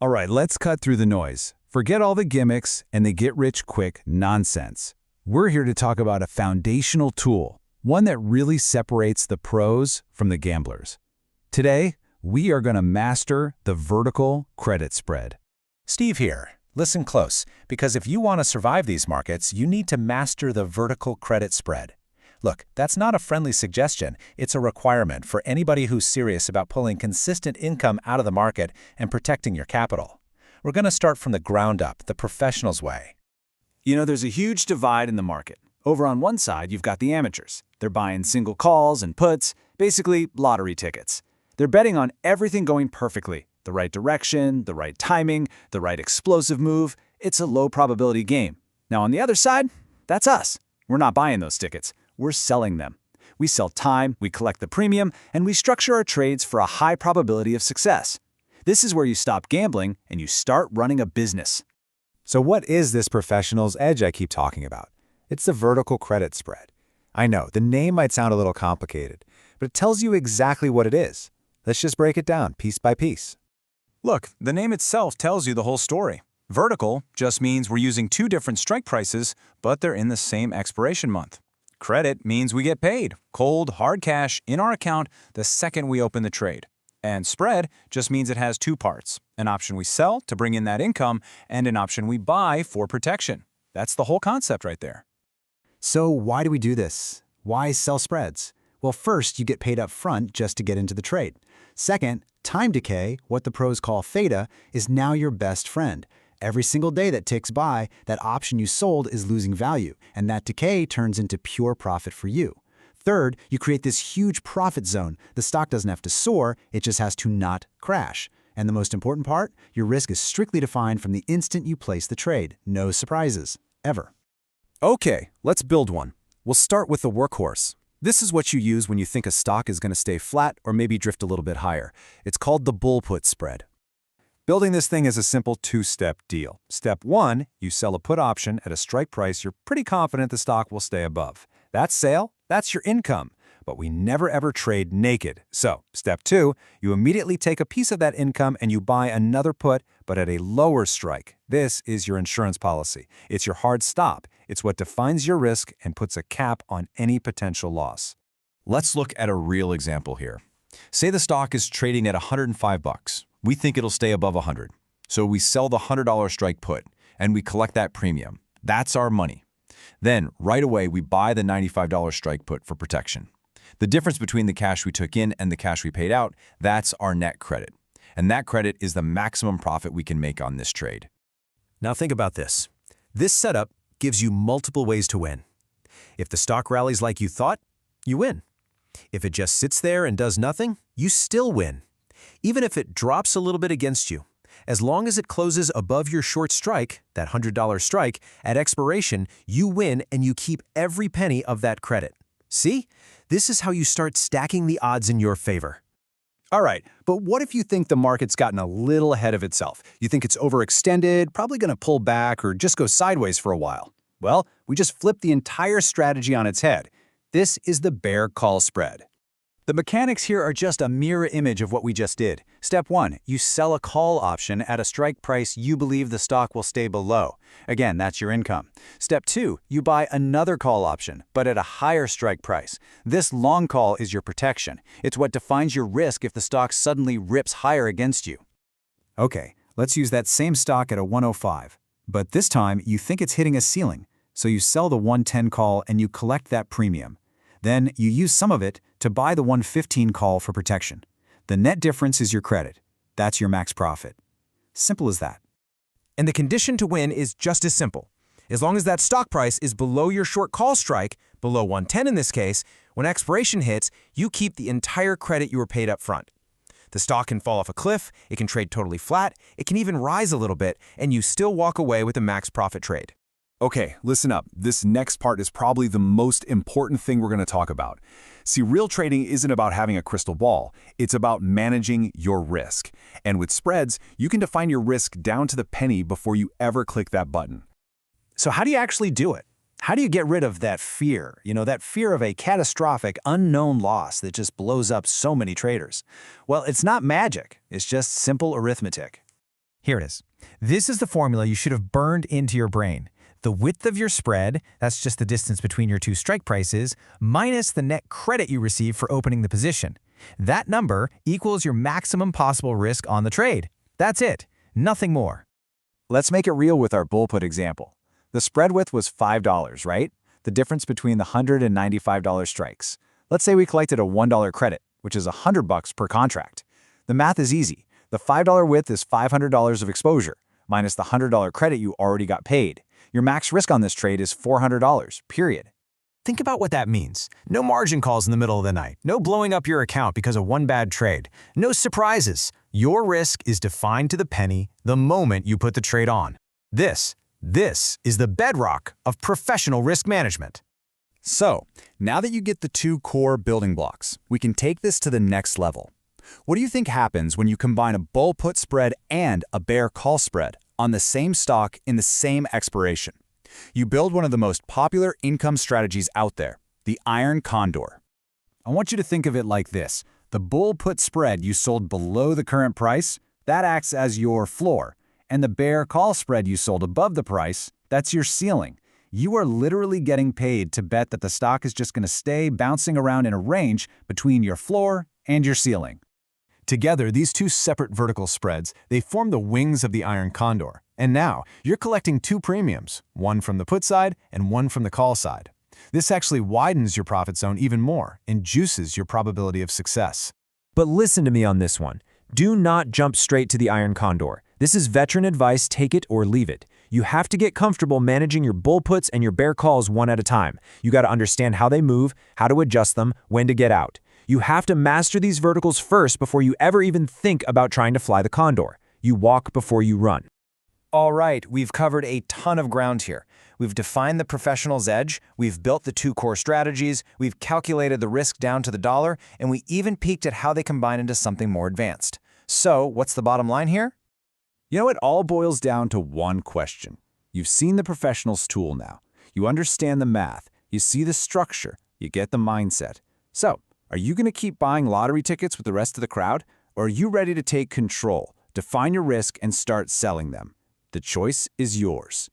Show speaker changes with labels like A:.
A: All right, let's cut through the noise. Forget all the gimmicks and the get-rich-quick nonsense. We're here to talk about a foundational tool, one that really separates the pros from the gamblers. Today, we are going to master the vertical credit spread.
B: Steve here. Listen close, because if you want to survive these markets, you need to master the vertical credit spread. Look, that's not a friendly suggestion. It's a requirement for anybody who's serious about pulling consistent income out of the market and protecting your capital. We're going to start from the ground up, the professional's way.
A: You know, there's a huge divide in the market. Over on one side, you've got the amateurs. They're buying single calls and puts, basically lottery tickets. They're betting on everything going perfectly. The right direction, the right timing, the right explosive move. It's a low probability game. Now on the other side, that's us. We're not buying those tickets. We're selling them. We sell time, we collect the premium, and we structure our trades for a high probability of success. This is where you stop gambling and you start running a business.
C: So what is this professional's edge I keep talking about? It's the vertical credit spread. I know, the name might sound a little complicated, but it tells you exactly what it is. Let's just break it down piece by piece.
D: Look, the name itself tells you the whole story. Vertical just means we're using two different strike prices, but they're in the same expiration month. Credit means we get paid, cold, hard cash, in our account the second we open the trade. And spread just means it has two parts, an option we sell to bring in that income and an option we buy for protection. That's the whole concept right there.
C: So why do we do this? Why sell spreads? Well, first, you get paid up front just to get into the trade. Second, time decay, what the pros call theta, is now your best friend. Every single day that ticks by, that option you sold is losing value, and that decay turns into pure profit for you. Third, you create this huge profit zone. The stock doesn't have to soar, it just has to not crash. And the most important part, your risk is strictly defined from the instant you place the trade. No surprises, ever.
E: Okay, let's build one. We'll start with the workhorse. This is what you use when you think a stock is going to stay flat or maybe drift a little bit higher. It's called the bull-put spread. Building this thing is a simple two-step deal. Step 1, you sell a put option at a strike price you're pretty confident the stock will stay above. That sale, that's your income. But we never ever trade naked. So, step 2, you immediately take a piece of that income and you buy another put, but at a lower strike. This is your insurance policy. It's your hard stop. It's what defines your risk and puts a cap on any potential loss.
F: Let's look at a real example here. Say the stock is trading at 105 bucks. We think it'll stay above 100. So we sell the $100 strike put, and we collect that premium. That's our money. Then, right away, we buy the $95 strike put for protection. The difference between the cash we took in and the cash we paid out, that's our net credit. And that credit is the maximum profit we can make on this trade.
E: Now think about this. This setup gives you multiple ways to win. If the stock rallies like you thought, you win. If it just sits there and does nothing, you still win. Even if it drops a little bit against you, as long as it closes above your short strike, that $100 strike, at expiration, you win and you keep every penny of that credit. See? This is how you start stacking the odds in your favor.
A: All right, but what if you think the market's gotten a little ahead of itself? You think it's overextended, probably going to pull back, or just go sideways for a while? Well, we just flip the entire strategy on its head. This is the bear call spread. The mechanics here are just a mirror image of what we just did. Step 1, you sell a call option at a strike price you believe the stock will stay below. Again, that's your income. Step 2, you buy another call option, but at a higher strike price. This long call is your protection. It's what defines your risk if the stock suddenly rips higher against you. Okay, let's use that same stock at a 105. But this time, you think it's hitting a ceiling. So you sell the 110 call and you collect that premium. Then you use some of it to buy the 115 call for protection. The net difference is your credit. That's your max profit. Simple as that.
G: And the condition to win is just as simple. As long as that stock price is below your short call strike, below 110 in this case, when expiration hits, you keep the entire credit you were paid up front. The stock can fall off a cliff, it can trade totally flat, it can even rise a little bit, and you still walk away with a max profit trade.
D: Okay, listen up. This next part is probably the most important thing we're going to talk about. See, real trading isn't about having a crystal ball. It's about managing your risk. And with spreads, you can define your risk down to the penny before you ever click that button.
A: So how do you actually do it? How do you get rid of that fear? That fear of a catastrophic, unknown loss that just blows up so many traders. Well, it's not magic. It's just simple arithmetic.
G: Here it is. This is the formula you should have burned into your brain. The width of your spread, that's just the distance between your two strike prices, minus the net credit you receive for opening the position. That number equals your maximum possible risk on the trade. That's it. Nothing more.
A: Let's make it real with our bull put example. The spread width was $5, right? The difference between the $100 and $95 strikes. Let's say we collected a $1 credit, which is $100 per contract. The math is easy. The $5 width is $500 of exposure, minus the $100 credit you already got paid. Your max risk on this trade is $400, period.
C: Think about what that means. No margin calls in the middle of the night. No blowing up your account because of one bad trade. No surprises. Your risk is defined to the penny the moment you put the trade on. This is the bedrock of professional risk management.
E: So, now that you get the two core building blocks, we can take this to the next level. What do you think happens when you combine a bull put spread and a bear call spread on the same stock in the same expiration? You build one of the most popular income strategies out there, the Iron Condor.
A: I want you to think of it like this. The bull put spread you sold below the current price, that acts as your floor. And the bear call spread you sold above the price, that's your ceiling. You are literally getting paid to bet that the stock is just going to stay bouncing around in a range between your floor and your ceiling.
E: Together, these two separate vertical spreads, they form the wings of the Iron Condor. And now, you're collecting two premiums, one from the put side and one from the call side. This actually widens your profit zone even more and juices your probability of success.
H: But listen to me on this one. Do not jump straight to the Iron Condor. This is veteran advice, take it or leave it. You have to get comfortable managing your bull puts and your bear calls one at a time. You got to understand how they move, how to adjust them, when to get out. You have to master these verticals first before you ever even think about trying to fly the Condor. You walk before you run.
B: All right, we've covered a ton of ground here. We've defined the professional's edge, we've built the two core strategies, we've calculated the risk down to the dollar, and we even peeked at how they combine into something more advanced. So, what's the bottom line here?
A: You know, it all boils down to one question. You've seen the professional's tool now. You understand the math. You see the structure. You get the mindset. So, are you going to keep buying lottery tickets with the rest of the crowd? Or are you ready to take control, define your risk, and start selling them? The choice is yours.